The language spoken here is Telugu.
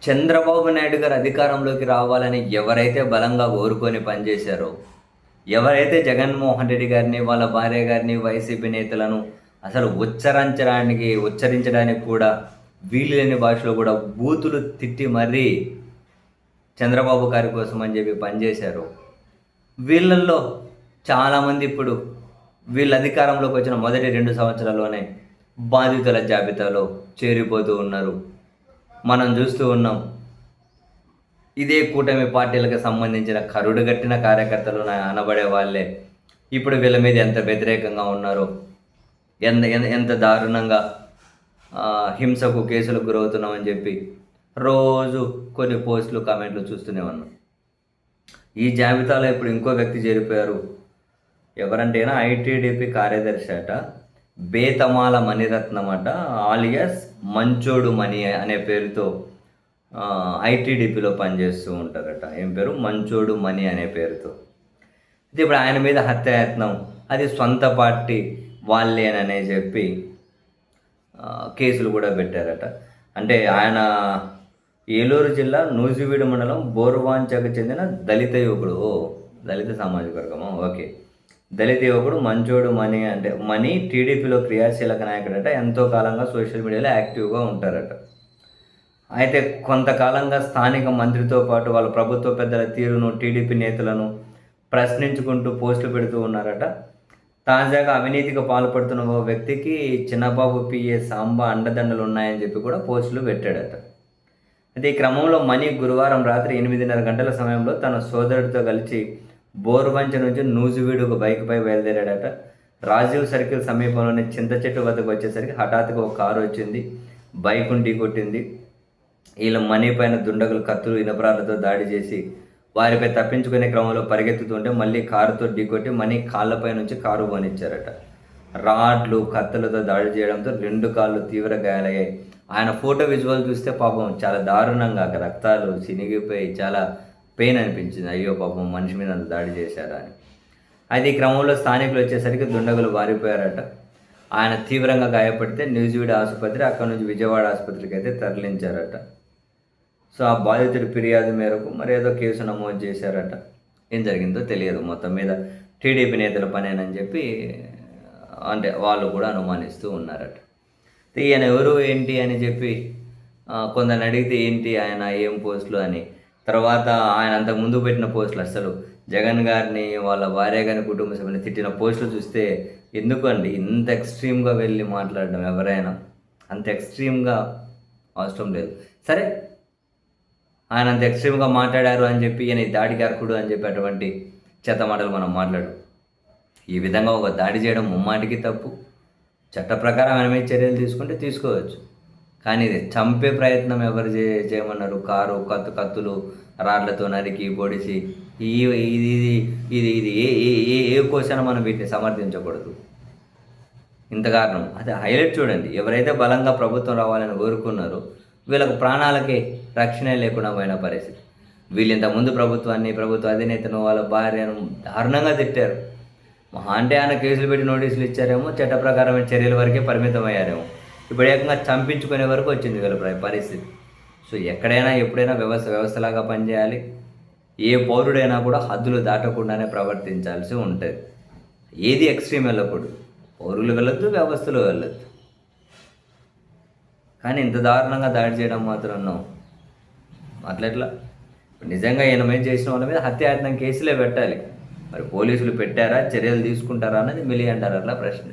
చంద్రబాబు నాయుడు గారు అధికారంలోకి రావాలని ఎవరైతే బలంగా కోరుకొని పనిచేశారో, ఎవరైతే జగన్మోహన్ రెడ్డి గారిని, వాళ్ళ భార్య గారిని, వైసీపీ నేతలను అసలు ఉచ్చరించడానికి కూడా వీలు లేని భాషలో కూడా బూతులు తిట్టి మరీ చంద్రబాబు గారి కోసం అని చెప్పి పనిచేశారు. వీళ్ళల్లో చాలామంది ఇప్పుడు వీళ్ళ అధికారంలోకి వచ్చిన మొదటి 2 సంవత్సరాల్లోనే బాధితుల జాబితాలో చేరిపోతూ ఉన్నారు. మనం చూస్తూ ఉన్నాం. ఇదే కూటమి పార్టీలకు సంబంధించిన కరుడుగట్టిన కార్యకర్తలు అనబడే వాళ్ళే ఇప్పుడు వీళ్ళ మీద ఎంత వ్యతిరేకంగా ఉన్నారో, ఎంత ఎంత దారుణంగా హింసకు కేసులకు గురవుతున్నామని చెప్పి రోజు కొన్ని పోస్టులు కామెంట్లు చూస్తూనే ఉన్నాం. ఈ జాబితాలో ఇప్పుడు ఇంకో వ్యక్తి చేరిపోయారు. ఎవరంటేనా ఐటీడీపీ కార్యదర్శి అట, బేతమాల మణిరత్నం అట, ఆలియస్ మంచోడు మణి అనే పేరుతో ఐటీడీపీలో పనిచేస్తూ ఉంటారట. ఏం పేరు? మంచోడు మణి అనే పేరుతో. అయితే ఇప్పుడు ఆయన మీద హత్యాయత్నం, అది సొంత పార్టీ వాళ్ళేననే చెప్పి కేసులు కూడా పెట్టారట. అంటే ఆయన ఏలూరు జిల్లా నూజివీడు మండలం బోరువాంచకు చెందిన దళిత యువకుడు. దళిత సామాజిక వర్గమా? ఓకే. దళిత యువకుడు మంచోడు మణి టీడీపీలో క్రియాశీలక నాయకుడట. ఎంతో కాలంగా సోషల్ మీడియాలో యాక్టివ్గా ఉంటారట. అయితే కొంతకాలంగా స్థానిక మంత్రితో పాటు వాళ్ళ ప్రభుత్వ పెద్దల తీరును, టీడీపీ నేతలను ప్రశ్నించుకుంటూ పోస్టులు పెడుతూ ఉన్నారట. తాజాగా అవినీతికి పాల్పడుతున్న ఓ వ్యక్తికి చిన్నబాబు పిఏ సాంబా అండదండలు ఉన్నాయని చెప్పి కూడా పోస్టులు పెట్టాడట. అయితే ఈ క్రమంలో మణి గురువారం రాత్రి 8:30 గంటల సమయంలో తన సోదరుడితో కలిసి బోరువంచ నుంచి నూజివీడుకు బైక్పై బయలుదేరాడట. రాజీవ్ సర్కిల్ సమీపంలోని చింత చెట్టు వద్దకు వచ్చేసరికి హఠాత్తుగా ఒక కారు వచ్చింది, బైకును ఢీకొట్టింది. వీళ్ళ మణి పైన దుండగులు కత్తులు, ఇనపరాలతో దాడి చేసి వారిపై తప్పించుకునే క్రమంలో పరిగెత్తుతుంటే మళ్ళీ కారుతో ఢీకొట్టి మణి కాళ్ళపై నుంచి కారు పోనిచ్చారట. రాడ్లు, కత్తులతో దాడి చేయడంతో 2 కాళ్ళు తీవ్ర గాయాలయ్యాయి. ఆయన ఫోటో విజువల్ చూస్తే పాపం చాలా దారుణంగా రక్తాలు చినిగిపోయి చాలా పెయిన్ అనిపించింది. అయ్యో పాపం, మనిషి మీద అంత దాడి చేశారా అని. అయితే ఈ క్రమంలో స్థానికులు వచ్చేసరికి దుండగులు వారిపోయారట. ఆయన తీవ్రంగా గాయపడితే న్యూజివీడ్ ఆసుపత్రి, అక్కడ నుంచి విజయవాడ ఆసుపత్రికి అయితే తరలించారట. సో ఆ బాధితుడి ఫిర్యాదు మేరకు మరి ఏదో కేసు నమోదు చేశారట. ఏం జరిగిందో తెలియదు. మొత్తం మీద టీడీపీ నేతల పనేనని చెప్పి అంటే వాళ్ళు కూడా అనుమానిస్తూ ఉన్నారట. ఈయన ఎవరు ఏంటి అని చెప్పి కొందరిని అడిగితే ఏంటి ఆయన ఏం పోస్టులు అని, తర్వాత ఆయన అంతకు ముందు పెట్టిన పోస్టులు, అసలు జగన్ గారిని, వాళ్ళ భార్య గారిని, కుటుంబ సభ్యుని తిట్టిన పోస్టులు చూస్తే ఎందుకండి ఇంత ఎక్స్ట్రీమ్గా వెళ్ళి మాట్లాడడం? ఎవరైనా అంత ఎక్స్ట్రీమ్గా అవసరం లేదు. సరే, ఆయన అంత ఎక్స్ట్రీమ్గా మాట్లాడారు అని చెప్పి ఈయన దాడికి అర్హుడు అని చెప్పి అటువంటి చెత్త మాటలు మనం మాట్లాడు. ఈ విధంగా ఒక దాడి చేయడం ముమ్మాటికి తప్పు. చట్ట ప్రకారం ఆయన మీద చర్యలు తీసుకుంటే తీసుకోవచ్చు. కానీ ఇది చంపే ప్రయత్నం ఎవరు చేయమన్నారు? కారు, కత్తులు, రాడ్లతో నరికి పొడిచి ఇది ఇది ఇది ఏ ఏ ఏ క్వశ్చన్ మనం వీటిని సమర్థించకూడదు. ఇంత కారణం అది హైలైట్ చూడండి. ఎవరైతే బలంగా ప్రభుత్వం రావాలని కోరుకున్నారో వీళ్ళకు ప్రాణాలకే రక్షణ లేకుండా పోయిన పరిస్థితి. వీళ్ళు ఇంతకుముందు ప్రభుత్వ అధినేతను, వాళ్ళ భార్యను దారుణంగా తిట్టారు. మహా అంటే ఆయన కేసులు పెట్టి నోటీసులు ఇచ్చారేమో, చట్ట ప్రకారమైన చర్యల వరకే పరిమితం అయ్యారేమో. ఇప్పుడు ఏకంగా చంపించుకునే వరకు వచ్చింది వీళ్ళ పరిస్థితి. సో ఎక్కడైనా ఎప్పుడైనా వ్యవస్థలాగా పనిచేయాలి. ఏ పౌరుడైనా కూడా హద్దులు దాటకుండానే ప్రవర్తించాల్సి ఉంటుంది. ఏది ఎక్స్ట్రీమ్ వెళ్ళకూడదు. పౌరులు వెళ్ళొద్దు, వ్యవస్థలు వెళ్ళొద్దు. కానీ ఇంత దారుణంగా దాడి చేయడం మాత్రం అట్లెట్లా? నిజంగా ఈయన మీద చేసిన వాళ్ళ మీద హత్యాయత్నం కేసులే పెట్టాలి. మరి పోలీసులు పెట్టారా, చర్యలు తీసుకుంటారా అన్నది $1,000,000 ప్రశ్న.